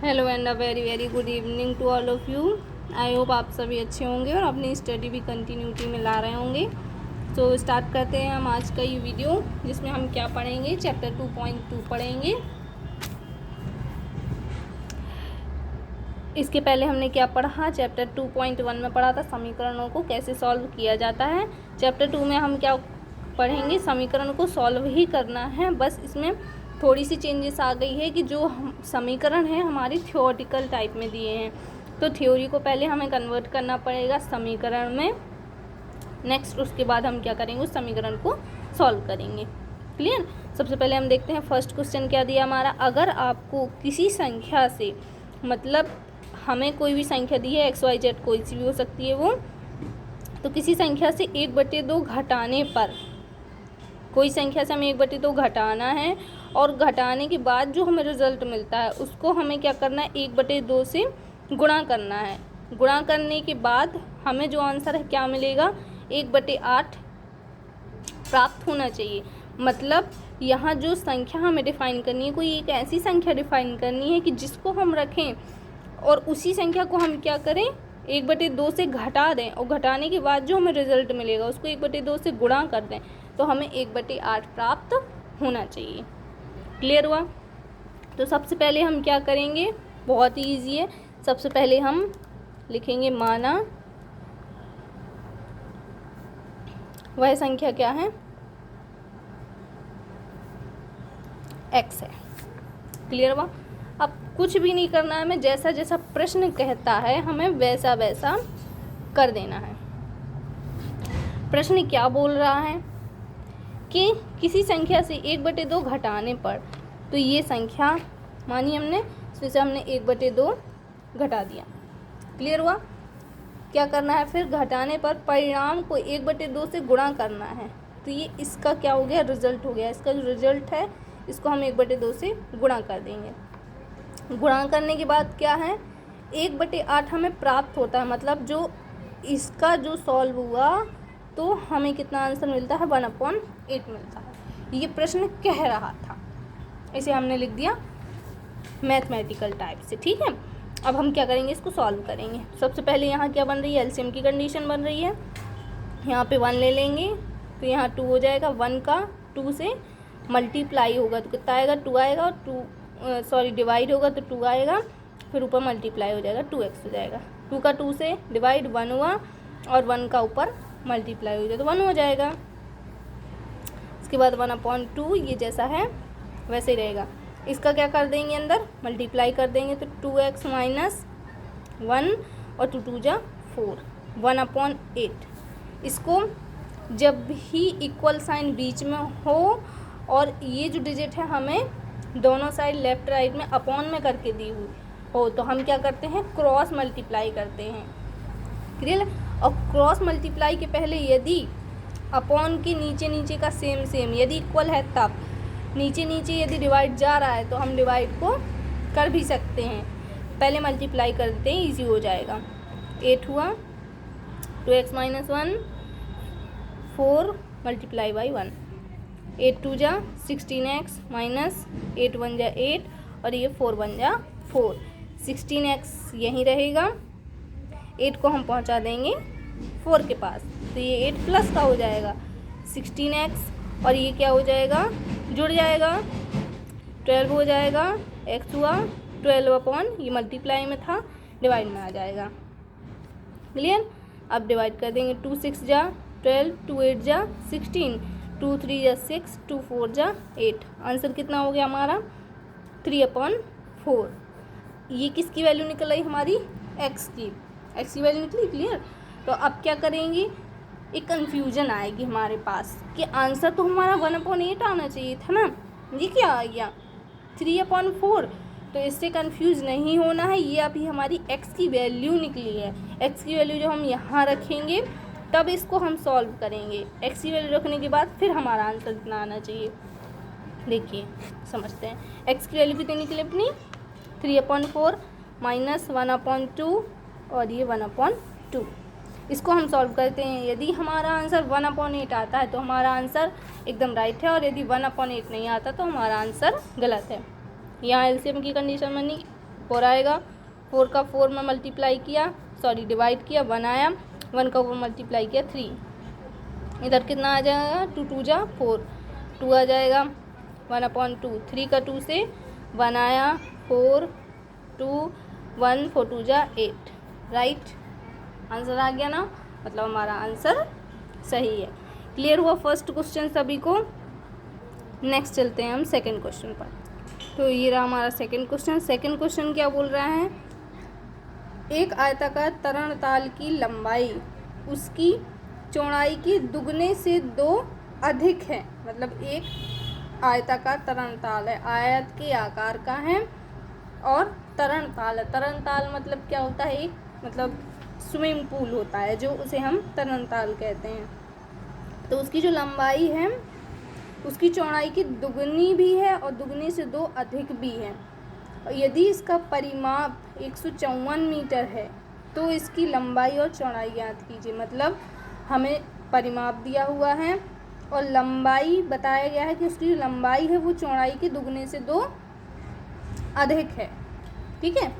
Hello and a very very good evening to all of you. I hope आप सभी अच्छे होंगे और अपनी स्टडी भी कंटिन्यूटी में ला रहे होंगे। तो स्टार्ट करते हैं हम आज का ये वीडियो, जिसमें हम क्या पढ़ेंगे, चैप्टर 2.2 पढ़ेंगे। इसके पहले हमने क्या पढ़ा, चैप्टर 2.1 में पढ़ा था समीकरणों को कैसे सॉल्व किया जाता है। चैप्टर 2 में हम क्या पढ़ेंगे, समीकरण को सॉल्व ही करना है। बस इसमें थोड़ी सी चेंजेस आ गई है कि जो समीकरण है हमारी थ्योरेटिकल टाइप में दिए हैं, तो थ्योरी को पहले हमें कन्वर्ट करना पड़ेगा समीकरण में। नेक्स्ट उसके बाद हम क्या करेंगे, उस समीकरण को सॉल्व करेंगे। क्लियर। सबसे पहले हम देखते हैं फर्स्ट क्वेश्चन क्या दिया हमारा। अगर आपको किसी संख्या से, मतलब हमें कोई भी संख्या दी है, XYZ कोई सी भी हो सकती है वो, तो किसी संख्या से 1/2 घटाने पर, कोई संख्या से हमें 1/2 घटाना है और घटाने के बाद जो हमें रिजल्ट मिलता है उसको हमें क्या करना है, 1/2 से गुणा करना है। गुणा करने के बाद हमें जो आंसर है क्या मिलेगा, 1/8 प्राप्त होना चाहिए। मतलब यहाँ जो संख्या हमें डिफाइन करनी है, कोई एक ऐसी संख्या डिफाइन करनी है कि जिसको हम रखें और उसी संख्या को हम क्या करें, 1/2 से घटा दें और घटाने के बाद जो हमें रिजल्ट मिलेगा उसको 1/2 से गुणा कर दें, तो हमें 1/8 प्राप्त होना चाहिए। क्लियर हुआ। तो सबसे पहले हम क्या करेंगे, बहुत ही ईजी है। सबसे पहले हम लिखेंगे माना वह संख्या क्या है, x है। क्लियर हुआ। अब कुछ भी नहीं करना है हमें, जैसा जैसा प्रश्न कहता है हमें वैसा वैसा कर देना है। प्रश्न क्या बोल रहा है कि किसी संख्या से 1/2 घटाने पर, तो ये संख्या मानी हमने, इसमें से हमने 1/2 घटा दिया। क्लियर हुआ। क्या करना है फिर, घटाने पर परिणाम को 1/2 से गुणा करना है। तो ये इसका क्या हो गया, रिजल्ट हो गया। इसका जो रिजल्ट है इसको हम 1/2 से गुणा कर देंगे। गुणा करने के बाद क्या है, 1/8 हमें प्राप्त होता है। मतलब जो इसका जो सॉल्व हुआ तो हमें कितना आंसर मिलता है, 1/8 मिलता है। ये प्रश्न कह रहा था, इसे हमने लिख दिया मैथमेटिकल टाइप से। ठीक है। अब हम क्या करेंगे, इसको सॉल्व करेंगे। सबसे पहले यहाँ क्या बन रही है, एलसीएम की कंडीशन बन रही है। यहाँ पे 1 ले लेंगे तो यहाँ 2 हो जाएगा। 1 का 2 से मल्टीप्लाई होगा तो कितना आएगा, 2 आएगा। और डिवाइड होगा तो 2 आएगा, फिर ऊपर मल्टीप्लाई हो जाएगा, 2x हो जाएगा। 2 का 2 से डिवाइड 1 हुआ और 1 का ऊपर मल्टीप्लाई हो जाए तो 1 हो जाएगा। इसके बाद 1/2 ये जैसा है वैसे ही रहेगा। इसका क्या कर देंगे, अंदर मल्टीप्लाई कर देंगे तो 2x - 1 और 2 2 जा 4, 1/8। इसको जब भी इक्वल साइन बीच में हो और ये जो डिजिट है हमें दोनों साइड लेफ्ट राइट में अपॉन में करके दी हुई हो, तो हम क्या करते हैं, क्रॉस मल्टीप्लाई करते हैं। क्लियर। और क्रॉस मल्टीप्लाई के पहले यदि अपॉन के नीचे नीचे का सेम यदि इक्वल है, तब नीचे नीचे यदि डिवाइड जा रहा है तो हम डिवाइड को कर भी सकते हैं। पहले मल्टीप्लाई कर देते हैं, ईजी हो जाएगा। 8 हुआ, 2x - 1, 4 मल्टीप्लाई बाई 1, 8 2 जा 16x - 8 1 जा 8 और ये 4 1 जा 4। 16x यहीं रहेगा, 8 को हम पहुंचा देंगे 4 के पास, तो ये 8 प्लस का हो जाएगा 16x और ये क्या हो जाएगा, जुड़ जाएगा, 12 हो जाएगा। x हुआ 12/, ये मल्टीप्लाई में था, डिवाइड में आ जाएगा। क्लियर। अब डिवाइड कर देंगे, 2 6 जा 12, 2 8 जा 16, 2 3 जा 6, 2 4 जा 8। आंसर कितना हो गया हमारा, 3/4। ये किसकी वैल्यू निकल आई हमारी, x की वैल्यू निकली। क्लियर। तो अब क्या करेंगे, एक कन्फ्यूजन आएगी हमारे पास कि आंसर तो हमारा 1/8 आना चाहिए था ना, ये क्या आ गया 3/4। तो इससे कंफ्यूज नहीं होना है, ये अभी हमारी x की वैल्यू निकली है। x की वैल्यू जो हम यहाँ रखेंगे तब इसको हम सॉल्व करेंगे। x की वैल्यू रखने के बाद फिर हमारा आंसर इतना आना चाहिए। देखिए समझते हैं, x की वैल्यू कितनी निकली अपनी, 3/4 - 1/2 और ये 1/2। इसको हम सॉल्व करते हैं। यदि हमारा आंसर 1/8 आता है तो हमारा आंसर एकदम राइट है, और यदि 1/8 नहीं आता तो हमारा आंसर गलत है। यहाँ एलसीएम की कंडीशन बनी 4 आएगा। 4 का 4 में मल्टीप्लाई किया, सॉरी डिवाइड किया, 1 आया। 1 का 4 मल्टीप्लाई किया 3। इधर कितना आ जाएगा, 2 2 जा 4, 2 आ जाएगा 1/2। 3 का 2 से 1 आया, 4 2 1 4 2 जा 8। राइट, आंसर आ गया ना, मतलब हमारा आंसर सही है। क्लियर हुआ फर्स्ट क्वेश्चन सभी को। नेक्स्ट चलते हैं हम सेकंड क्वेश्चन पर। तो ये रहा हमारा सेकंड क्वेश्चन। सेकंड क्वेश्चन क्या बोल रहा है, एक आयताकार तरणताल की लंबाई उसकी चौड़ाई की दुगने से 2 अधिक है। मतलब एक आयताकार तरणताल है, आयत के आकार का है और तरणताल है। तरणताल मतलब क्या होता है, एक मतलब स्विमिंग पूल होता है जो उसे हम तरणताल कहते हैं। तो उसकी जो लंबाई है उसकी चौड़ाई की दुगनी भी है और दुगनी से 2 अधिक भी है। और यदि इसका परिमाप 154 मीटर है तो इसकी लंबाई और चौड़ाई ज्ञात कीजिए। मतलब हमें परिमाप दिया हुआ है और लंबाई बताया गया है कि उसकी जो लंबाई है वो चौड़ाई की दुगने से 2 अधिक है। ठीक है,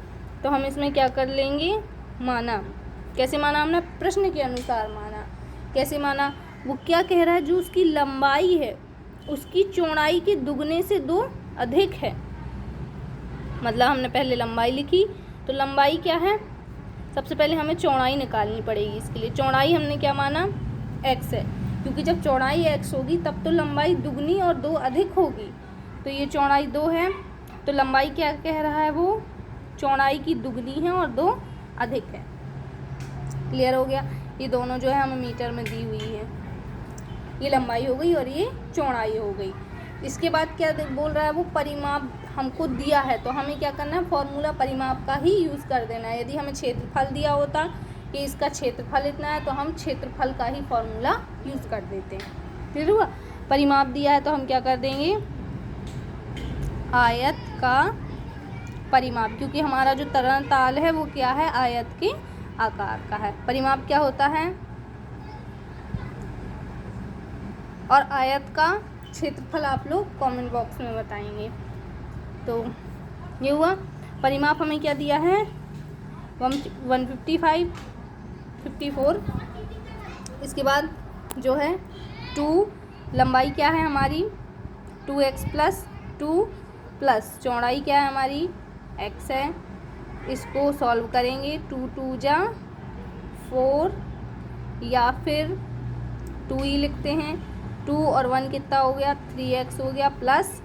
तो हम इसमें क्या कर लेंगे, माना। कैसे माना हमने, प्रश्न के अनुसार माना। कैसे माना, वो क्या कह रहा है, जो उसकी लंबाई है उसकी चौड़ाई के दुगने से 2 अधिक है। मतलब हमने पहले लंबाई लिखी, तो लंबाई क्या है, सबसे पहले हमें चौड़ाई निकालनी पड़ेगी। इसके लिए चौड़ाई हमने क्या माना, x है, क्योंकि जब चौड़ाई x होगी तब तो लंबाई दुगनी और 2 अधिक होगी। तो ये चौड़ाई 2 है, तो लंबाई क्या कह रहा है, वो चौड़ाई की दुगनी है और 2 अधिक है। क्लियर हो गया। ये दोनों जो है हमें मीटर में दी हुई है, ये लंबाई हो गई और ये चौड़ाई हो गई। इसके बाद क्या बोल रहा है, वो परिमाप हमको दिया है, तो हमें क्या करना है, फॉर्मूला परिमाप का ही यूज़ कर देना है। यदि हमें क्षेत्रफल दिया होता कि इसका क्षेत्रफल इतना है तो हम क्षेत्रफल का ही फॉर्मूला यूज़ कर देते हैं। ठीक हुआ। परिमाप दिया है तो हम क्या कर देंगे, आयत का परिमाप, क्योंकि हमारा जो तरणताल है वो क्या है, आयत के आकार का है। परिमाप क्या होता है, और आयत का क्षेत्रफल आप लोग कमेंट बॉक्स में बताएंगे। तो ये हुआ। परिमाप हमें क्या दिया है, 155 54। इसके बाद जो है 2, लंबाई क्या है हमारी 2x + 2 प्लस चौड़ाई क्या है हमारी x है। इसको सॉल्व करेंगे, 2 2 जा 4 या फिर 2 ही लिखते हैं। 2 और 1 कितना हो गया, 3x हो गया प्लस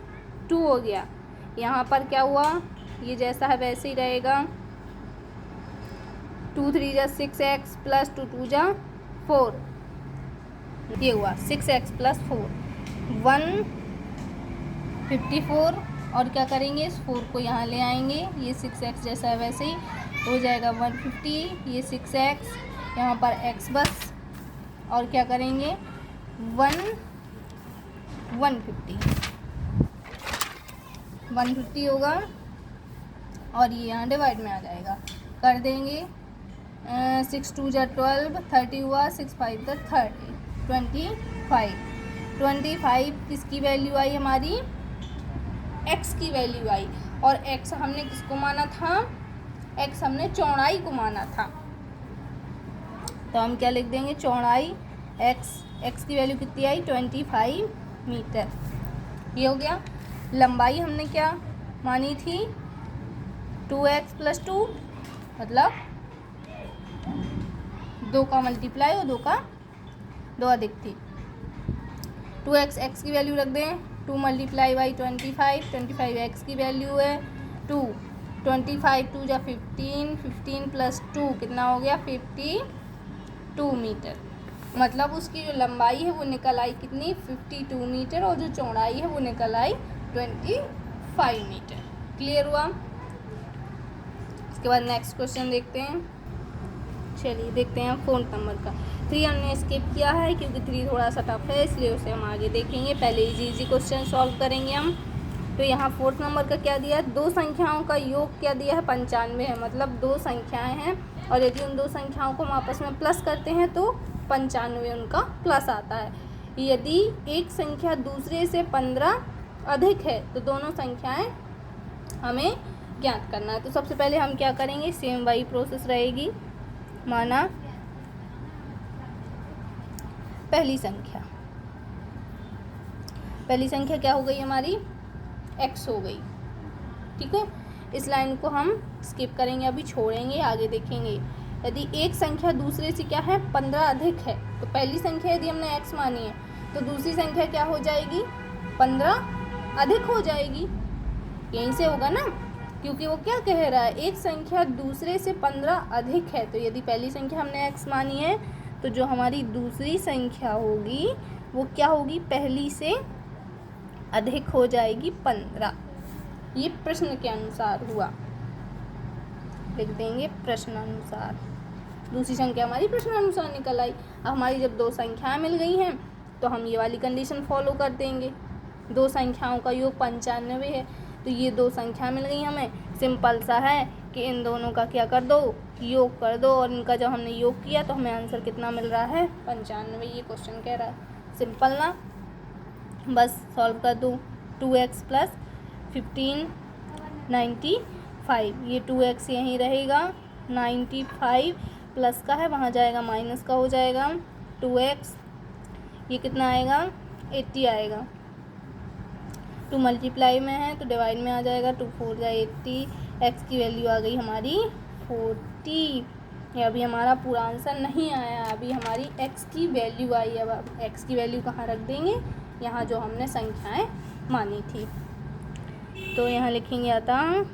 2 हो गया। यहाँ पर क्या हुआ, ये जैसा है वैसे ही रहेगा। 2 3 जा 6x प्लस 2 2 जा 4, ये हुआ 6x + 4 154। और क्या करेंगे, इस 4 को यहाँ ले आएंगे, ये 6x जैसा है वैसे ही हो जाएगा 150, ये 6x यहाँ पर x बस, और क्या करेंगे 150 होगा और ये यहाँ डिवाइड में आ जाएगा। कर देंगे 6 2 जा 12, 30 हुआ, 6 5 जा 30, 25 किसकी वैल्यू आई हमारी, x की वैल्यू आई। और x हमने किसको माना था, x हमने चौड़ाई को माना था। तो हम क्या लिख देंगे, चौड़ाई x की वैल्यू कितनी आई 25 मीटर। ये हो गया। लंबाई हमने क्या मानी थी 2x + 2, मतलब 2 का मल्टीप्लाई और 2 का 2 अधिक थी। 2x x की वैल्यू रख दें, 2 × 25 x की वैल्यू है 2, 25 2 जा 15 + 2 कितना हो गया 52 मीटर। मतलब उसकी जो लंबाई है वो निकल आई कितनी 52 मीटर और जो चौड़ाई है वो निकल आई 25 मीटर। क्लियर हुआ। इसके बाद नेक्स्ट क्वेश्चन देखते हैं। चलिए देखते हैं 4 नंबर का। 3 हमने स्किप किया है क्योंकि 3 थोड़ा सा टफ है, इसलिए उसे हम आगे देखेंगे। पहले इजी क्वेश्चन सॉल्व करेंगे हम। तो यहाँ 4 नंबर का क्या दिया है, 2 संख्याओं का योग क्या दिया है 95 है। मतलब 2 संख्याएं हैं और यदि उन 2 संख्याओं को हम आपस में प्लस करते हैं तो 95 उनका प्लस आता है। यदि एक संख्या दूसरे से 15 अधिक है तो दोनों संख्याएं हमें ज्ञात करना है। तो सबसे पहले हम क्या करेंगे, सेम वही प्रोसेस रहेगी। माना पहली संख्या क्या हो गई हमारी, x हो गई। ठीक है, इस लाइन को हम स्किप करेंगे, अभी छोड़ेंगे, आगे देखेंगे। यदि एक संख्या दूसरे से क्या है 15 अधिक है, तो पहली संख्या यदि हमने x मानी है तो दूसरी संख्या क्या हो जाएगी 15 अधिक हो जाएगी। यहीं से होगा ना, क्योंकि वो क्या कह रहा है, एक संख्या दूसरे से 15 अधिक है। तो यदि पहली संख्या हमने x मानी है तो जो हमारी दूसरी संख्या होगी वो क्या होगी, पहली से अधिक हो जाएगी 15। ये प्रश्न के अनुसार हुआ, लिख देंगे प्रश्नानुसार। दूसरी संख्या हमारी प्रश्नानुसार निकल आई। अब हमारी जब दो संख्याएं मिल गई हैं तो हम ये वाली कंडीशन फॉलो कर देंगे। दो संख्याओं का योग 95 है, तो ये दो संख्या मिल गई हमें। सिंपल सा है कि इन दोनों का क्या कर दो, योग कर दो, और इनका जब हमने योग किया तो हमें आंसर कितना मिल रहा है 95। ये क्वेश्चन कह रहा है, सिंपल ना, बस सॉल्व कर दो। 2x प्लस 15 95, ये 2x यहीं रहेगा, 95 प्लस का है वहाँ जाएगा माइनस का हो जाएगा 2x, ये कितना आएगा 80 आएगा। 2 मल्टीप्लाई में है तो डिवाइड में आ जाएगा, 2 4 जा 80, x की वैल्यू आ गई हमारी 40। ये अभी हमारा पूरा आंसर नहीं आया, अभी हमारी x की वैल्यू आई। अब x की वैल्यू कहाँ रख देंगे, यहाँ जो हमने संख्याएं मानी थी। तो यहाँ लिखेंगे अतः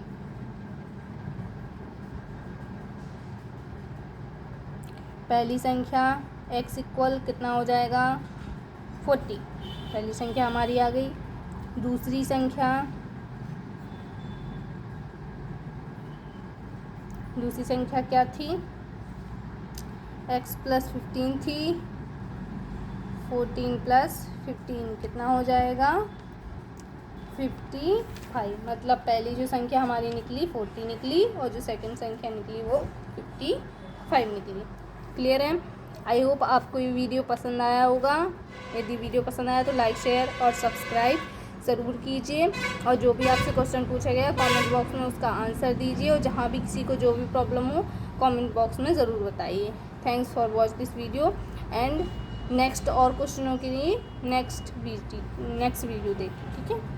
पहली संख्या x इक्वल कितना हो जाएगा 40, पहली संख्या हमारी आ गई। दूसरी संख्या क्या थी, x प्लस 15 थी, 14 प्लस 15 कितना हो जाएगा 55। मतलब पहली जो संख्या हमारी निकली 40 निकली, और जो सेकंड संख्या निकली वो 55 निकली। क्लियर है? आई होप आपको ये वीडियो पसंद आया होगा। यदि वीडियो पसंद आया तो लाइक, शेयर और सब्सक्राइब ज़रूर कीजिए, और जो भी आपसे क्वेश्चन पूछा गया कमेंट बॉक्स में उसका आंसर दीजिए, और जहाँ भी किसी को जो भी प्रॉब्लम हो कमेंट बॉक्स में ज़रूर बताइए। Thanks for watch this video, and next और क्वेश्चनों के लिए नेक्स्ट वीडियो देखिए। ठीक है।